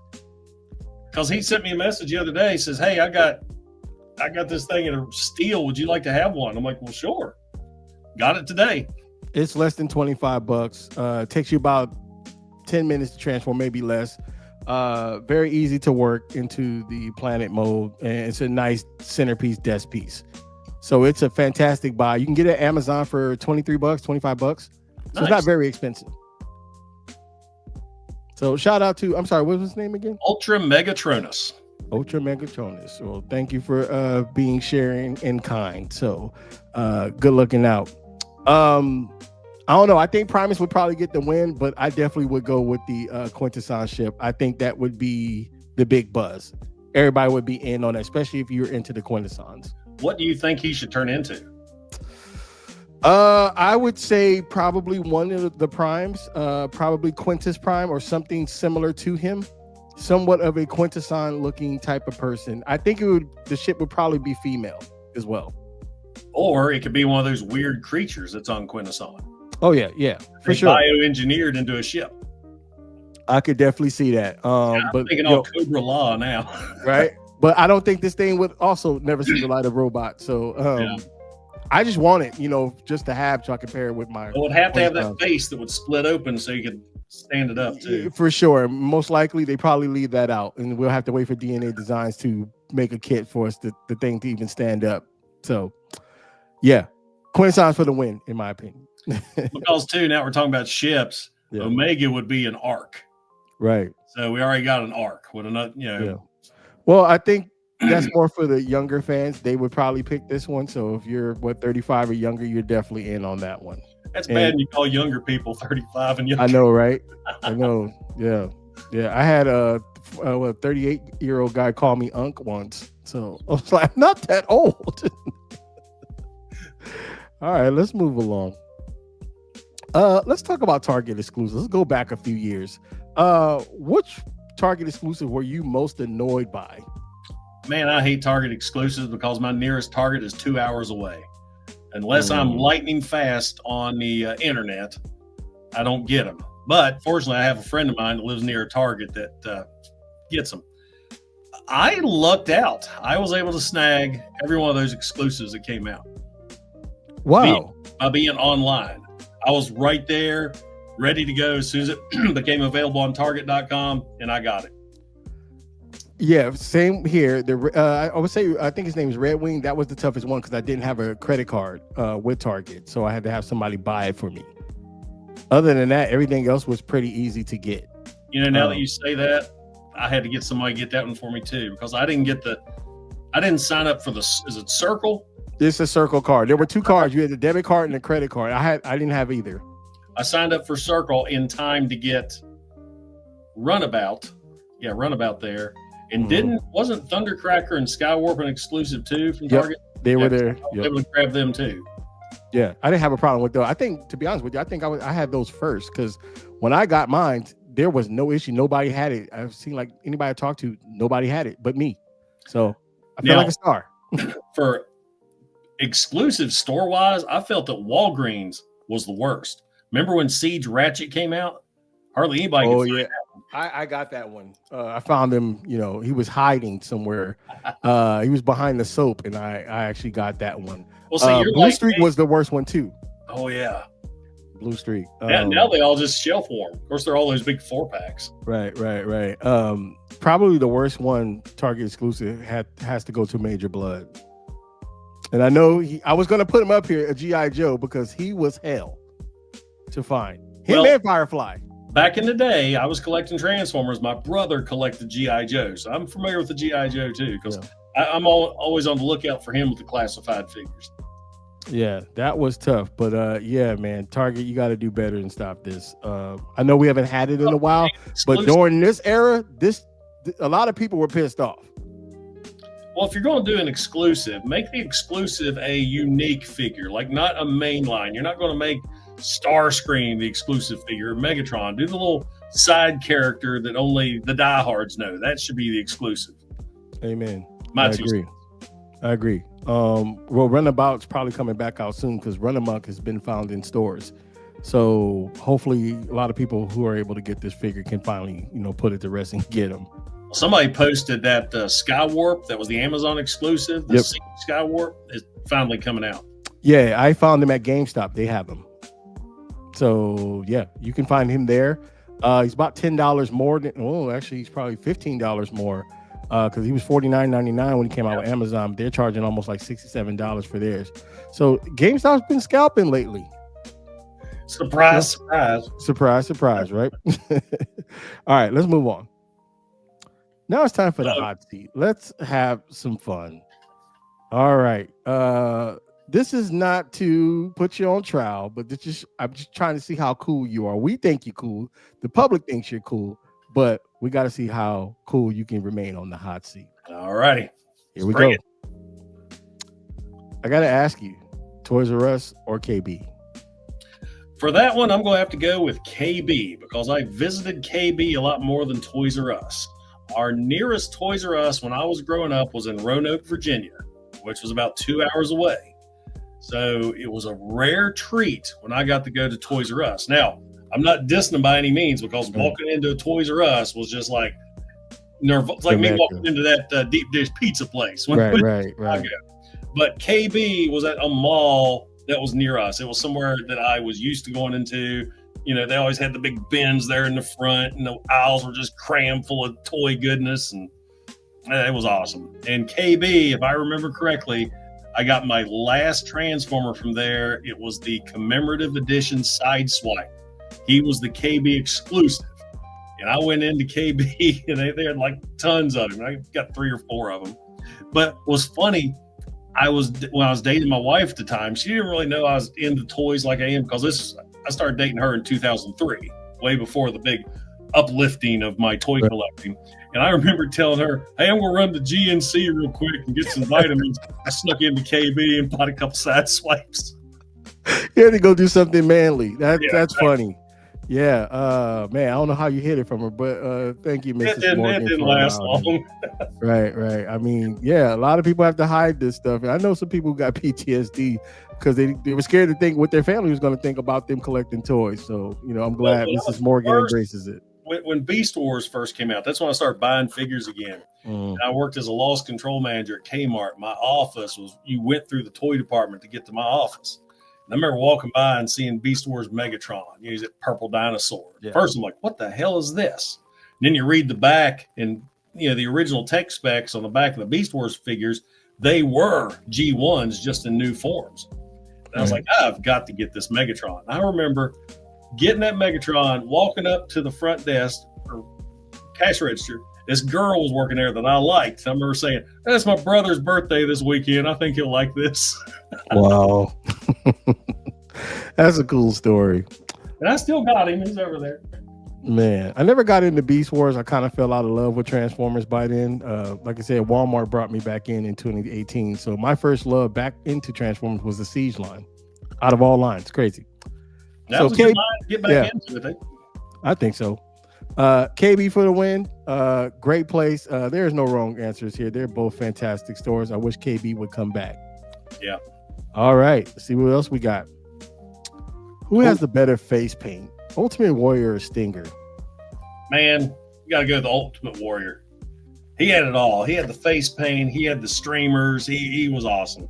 Because he sent me a message the other day. He says, "Hey, I got this thing in a steel. Would you like to have one?" I'm like, "Well, sure." Got it today. It's less than $25. It takes you about 10 minutes to transform, maybe less. Very easy to work into the planet mode, and it's a nice centerpiece desk piece. So it's a fantastic buy. You can get it at Amazon for $23, $25. So It's not very expensive. So shout out to, I'm sorry, what was his name again? Ultra Megatronus. Ultra Megatronus. Well, thank you for being sharing in kind. So good looking out. I don't know. I think Primus would probably get the win, but I definitely would go with the Quintesson ship. I think that would be the big buzz. Everybody would be in on that, especially if you're into the Quintessons. What do you think he should turn into? I would say probably one of the primes, probably Quintus Prime or something similar to him. Somewhat of a Quintesson looking type of person. I think the ship would probably be female as well. Or it could be one of those weird creatures that's on Quintesson. Oh yeah, for sure. Bioengineered into a ship. I could definitely see that. I'm thinking all Cobra Law now. Right? But I don't think this thing would also never see the light of robot. So I just want it, just to have so I can pair it with my. It would have to have that face that would split open so you could stand it up too. For sure. Most likely they probably leave that out, and we'll have to wait for DNA Designs to make a kit for us the thing to even stand up. So yeah, Quintessons for the win, in my opinion. Because too, now we're talking about ships. Yeah. Omega would be an Ark. Right. So we already got an Ark with another, Yeah. Well, I think that's more for the younger fans. They would probably pick this one. So if you're 35 or younger, you're definitely in on that one. That's bad when you call younger people 35 and younger. I know, right? I know. Yeah. I had a 38-year-old guy call me Unc once. So I was like, I'm not that old. All right, let's move along. Let's talk about Target exclusives. Let's go back a few years. Which Target exclusive were you most annoyed by? Man, I hate Target exclusives because my nearest Target is 2 hours away. Unless I'm lightning fast on the internet, I don't get them. But fortunately, I have a friend of mine that lives near a Target that gets them. I lucked out. I was able to snag every one of those exclusives that came out. Wow. By being online. I was right there, ready to go as soon as it became available on Target.com, and I got it. Yeah, same here. I would say, I think his name is Red Wing. That was the toughest one because I didn't have a credit card with Target, so I had to have somebody buy it for me. Other than that, everything else was pretty easy to get. You know, now that you say that, I had to get somebody to get that one for me too, because I didn't sign up for is it Circle? It's a Circle card. There were two cards. You had the debit card and the credit card. I didn't have either. I signed up for Circle in time to get Runabout. Yeah, Runabout there. And wasn't Thundercracker and Skywarp an exclusive too from Target? They were there. I was able to grab them too. Yeah, I didn't have a problem with those. I think, to be honest with you, I had those first because when I got mine, there was no issue. Nobody had it. I've seen like anybody I talked to, nobody had it but me. So I feel like a star. For exclusive store-wise, I felt that Walgreens was the worst. Remember when Siege Ratchet came out? Hardly anybody could find that one. I got that one. I found him, he was hiding somewhere. He was behind the soap, and I actually got that one. Well, see, Blue Streak was the worst one too. Oh yeah, Blue Streak. Now they all just shelf warm. Of course, they're all those big 4-packs. Right. Probably the worst one Target exclusive has to go to Major Blood. And I know I was going to put him up here, a G.I. Joe, because he was hell to find. Him and Firefly. Back in the day, I was collecting Transformers. My brother collected G.I. Joe, so I'm familiar with the G.I. Joe too, because I'm always on the lookout for him with the classified figures. Yeah, that was tough. But yeah, man, Target, you got to do better and stop this. I know we haven't had it in a while, but during this era, a lot of people were pissed off. Well, if you're going to do an exclusive, make the exclusive a unique figure, like not a mainline. You're not going to make Starscream the exclusive figure, or Megatron. Do the little side character that only the diehards know. That should be the exclusive. Amen. I agree. Well, Runabout's probably coming back out soon because Runabout has been found in stores. So hopefully a lot of people who are able to get this figure can finally, put it to rest and get them. Somebody posted that Skywarp, that was the Amazon exclusive, the Skywarp, is finally coming out. Yeah, I found them at GameStop. They have them. So yeah, you can find him there. He's about $10 more actually he's probably $15 more because he was $49.99 when he came out with Amazon. They're charging almost like $67 for theirs. So GameStop's been scalping lately. Surprise, right? All right, let's move on. Now it's time for the hot seat. Let's have some fun. All right. This is not to put you on trial, but I'm just trying to see how cool you are. We think you're cool. The public thinks you're cool, but we got to see how cool you can remain on the hot seat. All righty. Here we go. I got to ask you, Toys R Us or KB? For that one, I'm going to have to go with KB because I visited KB a lot more than Toys R Us. Our nearest Toys R Us when I was growing up was in Roanoke, Virginia, which was about 2 hours away. So it was a rare treat when I got to go to Toys R Us. Now, I'm not dissing them by any means because walking into a Toys R Us was just like nervous. It's like me walking into that deep dish pizza place. Right. But KB was at a mall that was near us. It was somewhere that I was used to going into. They always had the big bins there in the front, and the aisles were just crammed full of toy goodness, and it was awesome. And KB, if I remember correctly, I got my last Transformer from there. It was the commemorative edition Sideswipe. He was the KB exclusive. And I went into KB, and they had like tons of them. I got 3 or 4 of them. But what was funny, when I was dating my wife at the time, she didn't really know I was into toys like I am because I started dating her in 2003, way before the big uplifting of my toy collecting. And I remember telling her, hey, I'm going to run to GNC real quick and get some vitamins. I snuck into KB and bought a couple side swipes. You had to go do something manly. That's funny. Yeah, man, I don't know how you hid it from her, but thank you, It Mrs. didn't. It Morgan, didn't for last allowing me. long. Right, right. I mean, yeah, a lot of people have to hide this stuff. I know some people who got PTSD because they were scared to think what their family was going to think about them collecting toys. So, I'm Well, glad when I Mrs. was Morgan first, embraces it. when Beast Wars first came out, that's when I started buying figures again. Mm. And I worked as a loss control manager at Kmart. My office was, you went through the toy department to get to my office. And I remember walking by and seeing Beast Wars Megatron. He's a purple dinosaur. Yeah. First, I'm like, what the hell is this? And then you read the back, and the original tech specs on the back of the Beast Wars figures, they were G1s just in new forms. And I was like, I've got to get this Megatron. I remember getting that Megatron, walking up to the front desk or cash register. This girl was working there that I liked. I remember saying, that's my brother's birthday this weekend. I think he'll like this. Wow. That's a cool story. And I still got him. He's over there. Man, I never got into Beast Wars. I kind of fell out of love with Transformers by then. Like I said, Walmart brought me back in 2018. So my first love back into Transformers was the Siege line. Out of all lines, crazy. That was a good line to get back into it. I think so. KB for the win. Great place. There's no wrong answers here. They're both fantastic stores. I wish KB would come back. Yeah. All right. Let's see what else we got. Who has the better face paint? Ultimate Warrior or Stinger? Man, you got to go with the Ultimate Warrior. He had it all. He had the face paint. He had the streamers. He was awesome.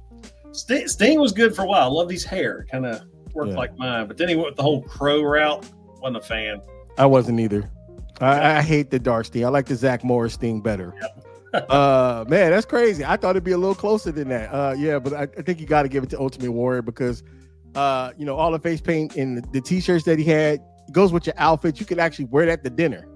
Sting was good for a while. I love his hair. Kind of worked like mine. But then he went with the whole crow route. Wasn't a fan. I wasn't either. I hate the dark Sting. I like the Zach Morris Sting better. Yep. Man, that's crazy. I thought it'd be a little closer than that. Yeah, but I think you got to give it to Ultimate Warrior because, all the face paint and the t-shirts that he had goes with your outfit. You could actually wear that to dinner.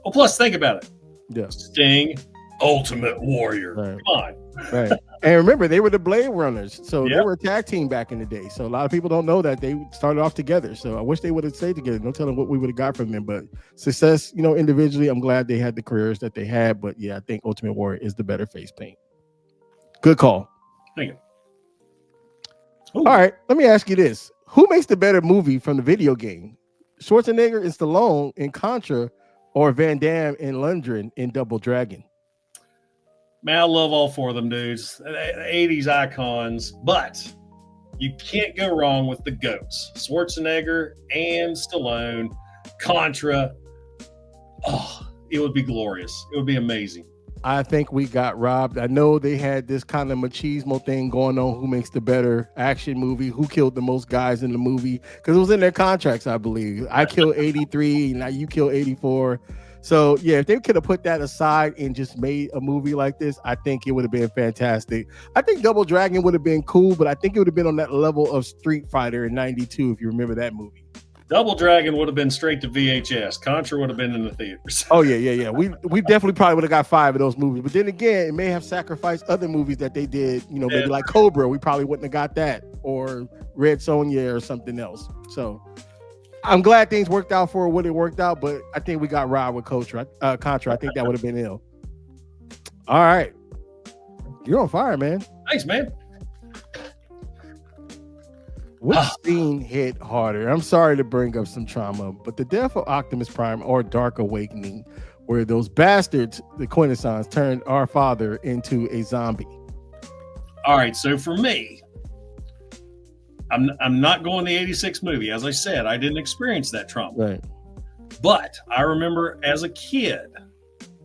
Well, plus think about it. Yeah. Sting, Ultimate Warrior. Right. Come on. Right. And remember, they were the Blade Runners. So they were a tag team back in the day. So a lot of people don't know that they started off together. So I wish they would have stayed together. No telling what we would have got from them. But success, individually, I'm glad they had the careers that they had. But yeah, I think Ultimate Warrior is the better face paint. Good call. Thank you. Ooh. All right, let me ask you this. Who makes the better movie from the video game? Schwarzenegger and Stallone in Contra or Van Damme and Lundgren in Double Dragon? Man, I love all four of them dudes. 80s icons, but you can't go wrong with the GOATs. Schwarzenegger and Stallone, Contra. Oh, it would be glorious. It would be amazing. I think we got robbed. I know they had this kind of machismo thing going on. Who makes the better action movie? Who killed the most guys in the movie? Because it was in their contracts, I believe. I killed 83, now you kill 84. So yeah, if they could have put that aside and just made a movie like this, I think it would have been fantastic. I think Double Dragon would have been cool, but I think it would have been on that level of Street Fighter in '92, if you remember that movie. Double Dragon would have been straight to VHS. Contra would have been in the theaters. Oh yeah. We definitely probably would have got 5 of those movies. But then again, it may have sacrificed other movies that they did. Maybe like Cobra. We probably wouldn't have got that, or Red Sonja or something else. So I'm glad things worked out for what it worked out. But I think we got robbed with Contra. I think that would have been ill. All right, you're on fire, man. Thanks, man. Which scene hit harder? I'm sorry to bring up some trauma, but the death of Optimus Prime or Dark Awakening, where those bastards, the Quintessons, turned our father into a zombie. All right, so for me, I'm not going the 86 movie. As I said, I didn't experience that trauma. Right. But I remember as a kid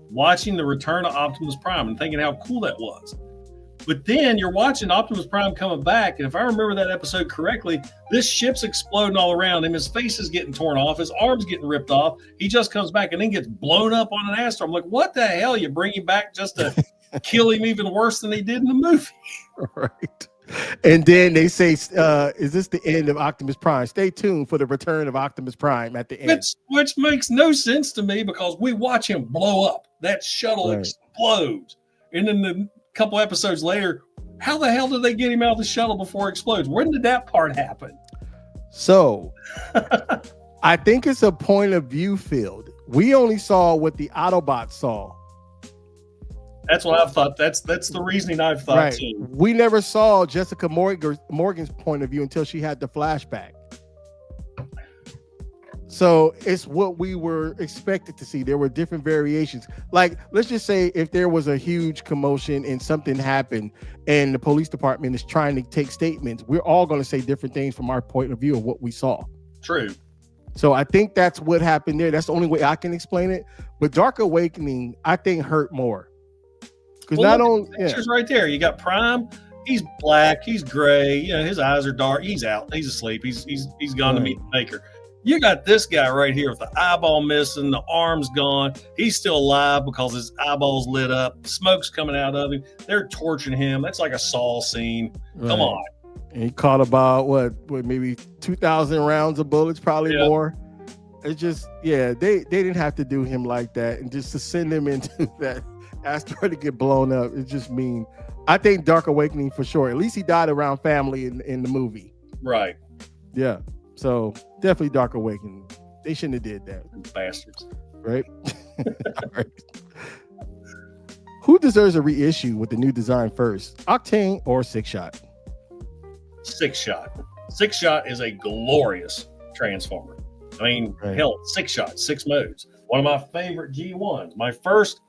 watching the return of Optimus Prime and thinking how cool that was. But then you're watching Optimus Prime coming back, and if I remember that episode correctly, this ship's exploding all around him. His face is getting torn off. His arm's getting ripped off. He just comes back and then gets blown up on an asteroid. I'm like, what the hell? You bring him back just to kill him even worse than they did in the movie. Right. And then they say, is this the end of Optimus Prime? Stay tuned for the return of Optimus Prime at the end. Which makes no sense to me because we watch him blow up. That shuttle explodes. And then the couple episodes later, how the hell did they get him out of the shuttle before it explodes? When did that part happen? So I think it's a point of view field. We only saw what the Autobots saw. That's what I've thought. That's the reasoning I've thought too. We never saw Jessica Morgan's point of view until she had the flashback. So it's what we were expected to see. There were different variations. Like, let's just say if there was a huge commotion and something happened and the police department is trying to take statements, we're all going to say different things from our point of view of what we saw. True. So I think that's what happened there. That's the only way I can explain it. But Dark Awakening, I think, hurt more. Because not only pictures right there, you got Prime. He's black. He's gray. You know, his eyes are dark. He's out. He's asleep. He's gone to meet the maker. You got this guy right here with the eyeball missing, the arm's gone. He's still alive because his eyeball's lit up. Smoke's coming out of him. They're torturing him. That's like a Saw scene. Right. Come on. And he caught about what maybe 2,000 rounds of bullets, probably more. It's just, they didn't have to do him like that, and just to send him into that asteroid to get blown up. It's just mean. I think Dark Awakening for sure. At least he died around family in the movie. Right. Yeah. So definitely Dark Awakening. They shouldn't have did that. Bastards. Right? All right. Who deserves a reissue with the new design first? Octane or Six Shot? Six Shot. Six Shot is a glorious transformer. I mean, hell, Six Shot, 6 modes. One of my favorite G1s. My first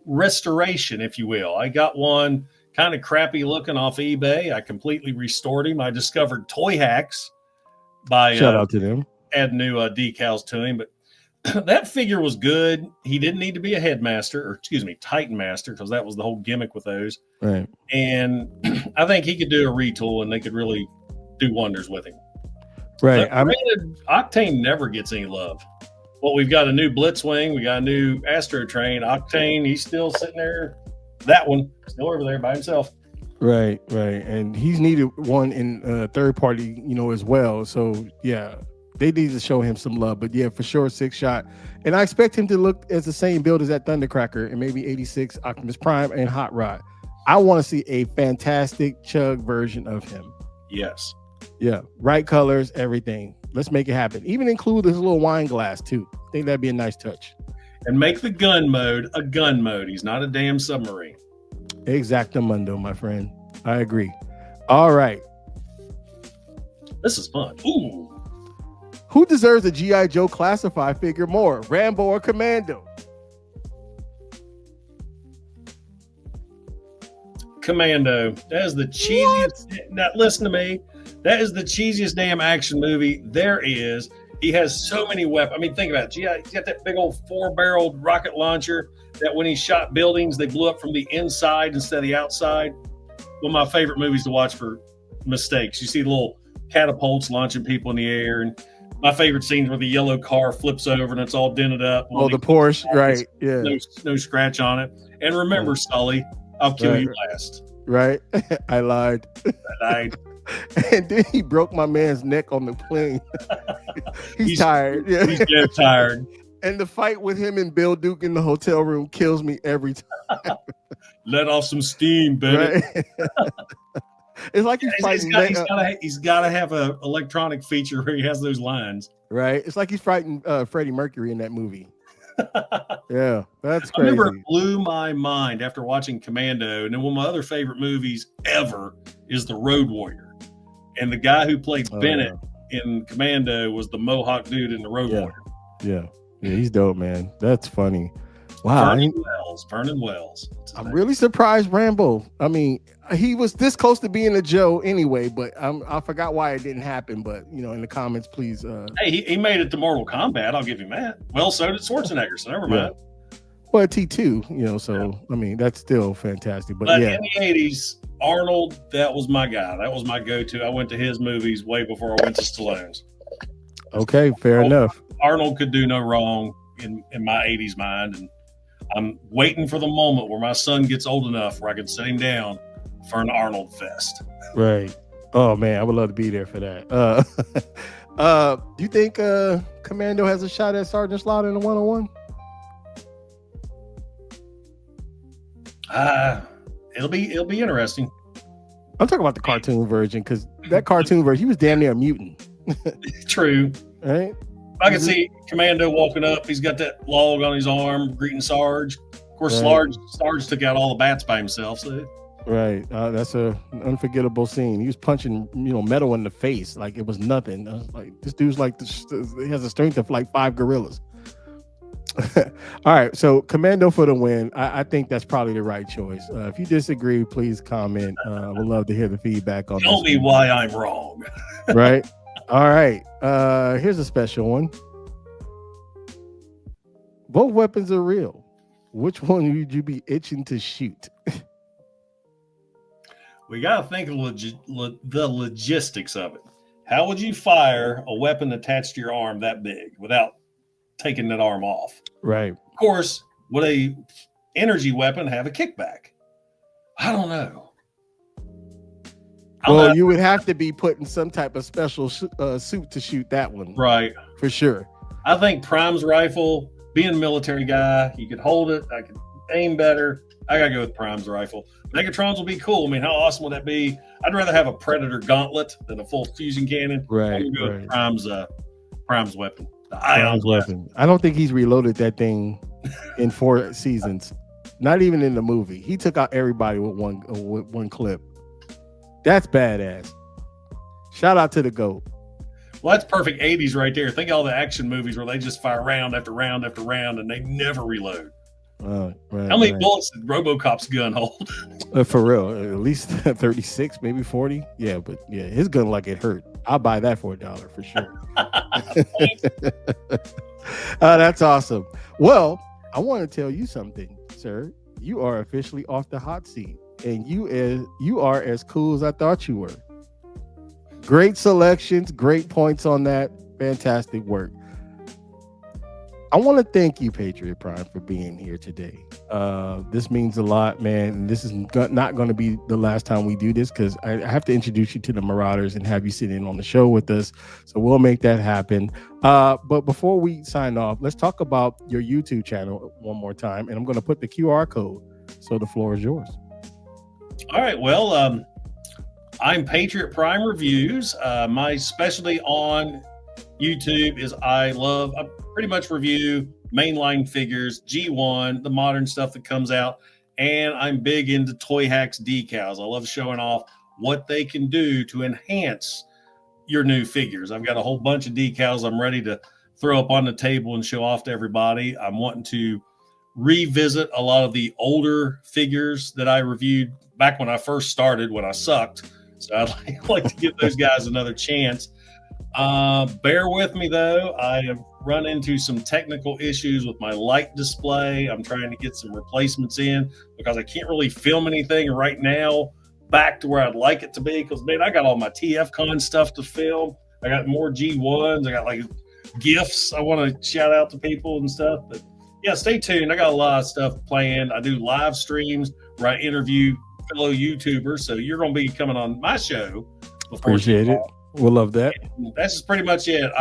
restoration, if you will. I got one kind of crappy looking off eBay. I completely restored him. I discovered Toyhax by shout out to them. Add new decals to him, but that figure was good. He didn't need to be a headmaster, or excuse me, Titan Master, because that was the whole gimmick with those. Right. And I think he could do a retool, and they could really do wonders with him. Right. Granted, Octane never gets any love. Well, we've got a new Blitzwing, we got a new Astro Train. Octane, he's still sitting there. That one still over there by himself. Right, and he's needed one in third party, as well. So yeah, they need to show him some love. But yeah, for sure, Six Shot, and I expect him to look as the same build as that Thundercracker and maybe 86 Optimus Prime and Hot Rod. I want to see a fantastic Chug version of him. Yes. Yeah, right colors, everything. Let's make it happen. Even include this little wine glass too. I think that'd be a nice touch. And make the gun mode a gun mode. He's not a damn submarine. Exactamundo, my friend. I agree. All right. This is fun. Ooh. Who deserves a G.I. Joe classified figure more, Rambo or Commando? Commando. That is the cheesiest. Now, listen to me. That is the cheesiest damn action movie there is. He has so many weapons. I mean, think about it. He's got that big old 4-barreled rocket launcher that when he shot buildings, they blew up from the inside instead of the outside. One of my favorite movies to watch for mistakes. You see little catapults launching people in the air. And my favorite scenes where the yellow car flips over and it's all dented up. Oh, the Porsche. Right. Yeah. No scratch on it. And remember, Sully, I'll kill you last. Right. I lied. And then he broke my man's neck on the plane. he's tired. Yeah. He's dead tired. And the fight with him and Bill Duke in the hotel room kills me every time. Let off some steam, baby. Right? It's like he's fighting. He's got to have an electronic feature where he has those lines. Right. It's like he's fighting Freddie Mercury in that movie. Yeah, that's crazy. I remember it blew my mind after watching Commando, and then one of my other favorite movies ever is The Road Warrior. And the guy who played Bennett in Commando was the Mohawk dude in The Road Warrior. Yeah, he's dope, man. That's funny. Wow. Vernon Wells. I'm really surprised Rambo. I mean, he was this close to being a Joe anyway, but I forgot why it didn't happen. But, in the comments, please. Hey, he made it to Mortal Kombat. I'll give him that. Well, so did Schwarzenegger, so never mind. Well, T2, so, I mean, that's still fantastic. But in the 80s, Arnold, that was my guy. That was my go-to. I went to his movies way before I went to Stallone's. Okay, fair enough. Arnold could do no wrong in my 80s mind, and I'm waiting for the moment where my son gets old enough where I can sit him down for an Arnold fest. Right. Oh man, I would love to be there for that. Do you think Commando has a shot at Sergeant Slaughter in the 101? It'll be interesting. I'm talking about the cartoon version, because that cartoon version, he was damn near a mutant. True. Right? I can see Commando walking up. He's got that log on his arm, greeting Sarge. Of course, Sarge took out all the bats by himself. So Right. That's an unforgettable scene. He was punching, metal in the face like it was nothing. I was like, this dude's like, he has a strength of like 5 gorillas. All right. So Commando for the win. I think that's probably the right choice. If you disagree, please comment. We'd love to hear the feedback on Tell this me one. why I'm wrong. Right. All right. Here's a special one. Both weapons are real. Which one would you be itching to shoot? We got to think of the logistics of it. How would you fire a weapon attached to your arm that big without taking that arm off? Right. Of course, would a energy weapon have a kickback? I don't know. Well, you would have to be put in some type of special suit to shoot that one. Right. For sure. I think Prime's rifle, being a military guy, you could hold it. I could aim better. I got to go with Prime's rifle. Megatron's will be cool. I mean, how awesome would that be? I'd rather have a Predator gauntlet than a full fusion cannon. Right. I'm go with Prime's weapon. The Prime's weapon. I don't think he's reloaded that thing in 4 seasons. Not even in the movie. He took out everybody with one clip. That's badass. Shout out to the GOAT. Well, that's perfect 80s right there. Think of all the action movies where they just fire round after round after round and they never reload. Right, how many bullets did RoboCop's gun hold? For real, at least 36, maybe 40. Yeah, but yeah, his gun like it hurt. I'll buy that for $1 for sure. That's awesome. Well, I want to tell you something, sir. You are officially off the hot seat, and you are as cool as I thought you were. Great selections, great points on that. Fantastic work. I want to thank you, Patriot Prime, for being here today. This means a lot, man. And this is not going to be the last time we do this, because I have to introduce you to the Marauders and have you sit in on the show with us. So we'll make that happen. But before we sign off, let's talk about your YouTube channel one more time. And I'm going to put the QR code. So the floor is yours. All right. Well, I'm Patriot Prime Reviews. My specialty on YouTube is I pretty much review mainline figures, G1, the modern stuff that comes out, and I'm big into Toyhax decals. I love showing off what they can do to enhance your new figures. I've got a whole bunch of decals I'm ready to throw up on the table and show off to everybody. I'm wanting to revisit a lot of the older figures that I reviewed back when I first started, when I sucked. So I'd like to give those guys another chance. Bear with me though. I have run into some technical issues with my light display. I'm trying to get some replacements in because I can't really film anything right now back to where I'd like it to be, because man, I got all my TFCon stuff to film. I got more G1s. I got like gifts I want to shout out to people and stuff. But yeah, stay tuned. I got a lot of stuff planned. I do live streams where I interview fellow YouTubers. So you're going to be coming on my show. Appreciate it. We'll love that. And that's just pretty much it.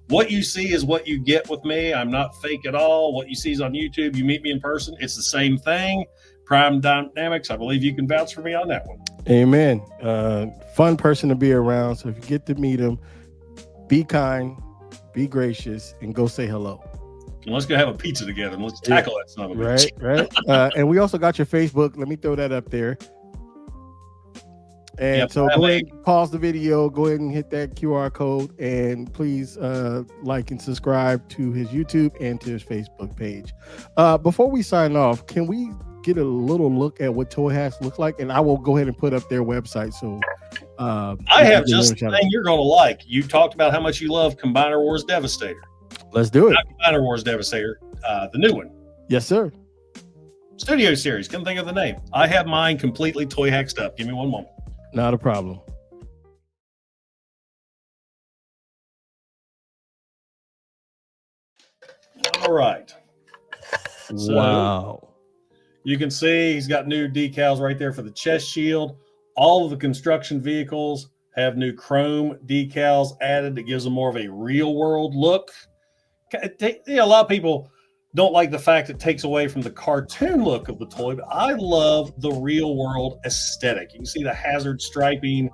What you see is what you get with me. I'm not fake at all. What you see is on YouTube. You meet me in person, it's the same thing. Prime Dynamixx, I believe you can vouch for me on that one. Amen. Fun person to be around. So if you get to meet him, be kind, be gracious, and go say hello. And let's go have a pizza together and let's tackle that son of a bitch. Right. And we also got your Facebook. Let me throw that up there. And yep, so go ahead and pause the video, go ahead and hit that QR code, and please like and subscribe to his YouTube and to his Facebook page. Before we sign off, can we get a little look at what Toyhax looks like? And I will go ahead and put up their website. So I have just the thing you're going to like. You talked about how much you love Combiner Wars Devastator. Let's do it. Not Combiner Wars Devastator, the new one. Yes, sir. Studio series. Couldn't think of the name. I have mine completely Toyhaxed up. Give me one moment. Not a problem. All right. So, wow. You can see he's got new decals right there for the chest shield. All of the construction vehicles have new chrome decals added that gives them more of a real world look. A lot of people don't like the fact it takes away from the cartoon look of the toy, but I love the real world aesthetic. You can see the hazard striping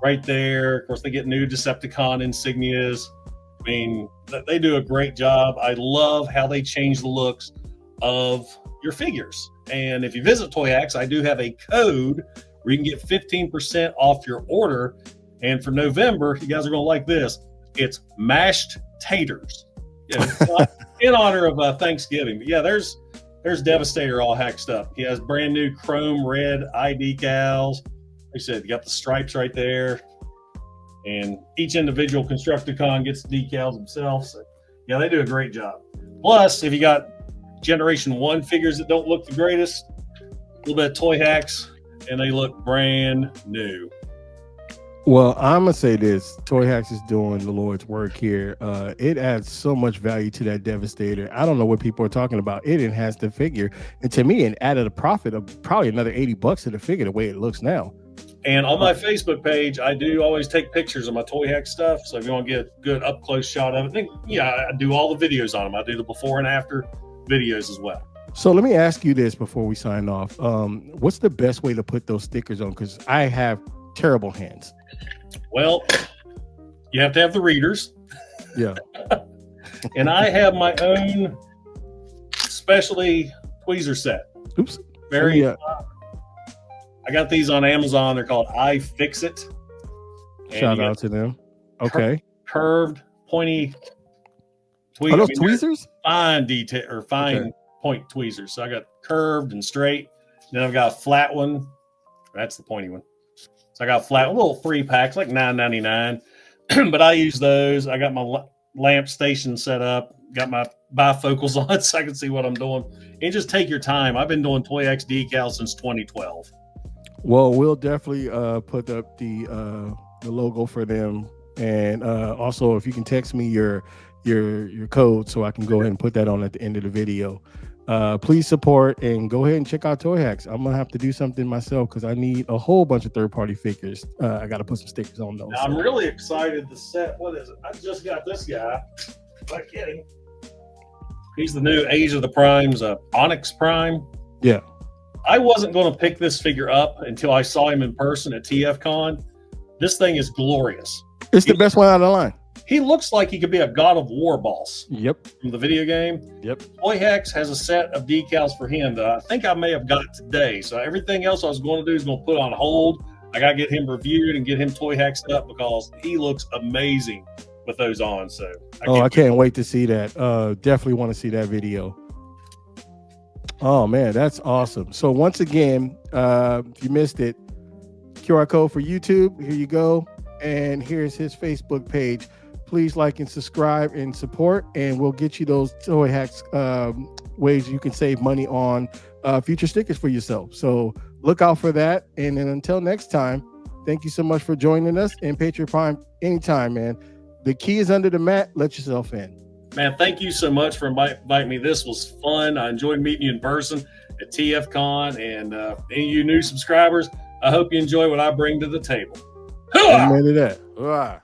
right there. Of course, they get new Decepticon insignias. I mean, they do a great job. I love how they change the looks of your figures. And if you visit Toyhax, I do have a code where you can get 15% off your order. And for November, you guys are going to like this. It's mashed taters. Yeah, in honor of Thanksgiving. But yeah, there's Devastator all hacked up. He has brand new chrome red eye decals. Like I said, you got the stripes right there. And each individual Constructicon gets the decals themselves. So yeah, they do a great job. Plus, if you got Generation 1 figures that don't look the greatest, a little bit of Toyhax, and they look brand new. Well, I'm gonna say this: Toyhax is doing the Lord's work here. It adds so much value to that Devastator. I don't know what people are talking about. It enhanced the figure, and to me, it added a profit of probably another $80 to the figure the way it looks now. And on my Facebook page, I do always take pictures of my Toyhax stuff. So if you want to get a good up close shot of it, then yeah, I do all the videos on them. I do the before and after videos as well. So let me ask you this before we sign off: what's the best way to put those stickers on? Because I have terrible hands. Well, you have to have the readers. Yeah. And I have my own specialty tweezer set. Oops. Very. I got these on Amazon. They're called iFixit. Shout out to them. Okay. Curved, pointy tweezers. Are those tweezers? Fine detail or fine point tweezers. So I got curved and straight. Then I've got a flat one. That's the pointy one. So I got a flat, a little 3-packs, like $9.99. But I use those. I got my lamp station set up. Got my bifocals on so I can see what I'm doing. And just take your time. I've been doing Toyhax decals since 2012. Well, we'll definitely put up the logo for them, and also if you can text me your code so I can go ahead and put that on at the end of the video. Please support and go ahead and check out Toyhax. I'm gonna have to do something myself because I need a whole bunch of third-party figures. I got to put some stickers on those. Now, I'm really excited to set. What is it? I just got this guy. Not kidding. He's the new Age of the Primes, Onyx Prime. Yeah. I wasn't going to pick this figure up until I saw him in person at TFCon. This thing is glorious. It's the best one out of the line. He looks like he could be a God of War boss. Yep. From the video game. Yep. Toyhax has a set of decals for him that I think I may have got today. So everything else I was going to do is going to put on hold. I got to get him reviewed and get him Toyhaxed up because he looks amazing with those on. So I can't wait to see that. Definitely want to see that video. Oh man, that's awesome. So once again, if you missed it, QR code for YouTube, here you go. And here's his Facebook page. Please like and subscribe and support, and we'll get you those Toyhax ways you can save money on future stickers for yourself. So look out for that. And then until next time, thank you so much for joining us. And Patriot Prime, anytime, man. The key is under the mat. Let yourself in. Man, thank you so much for inviting me. This was fun. I enjoyed meeting you in person at TFCon. And any of you new subscribers, I hope you enjoy what I bring to the table. Amen to that. All right.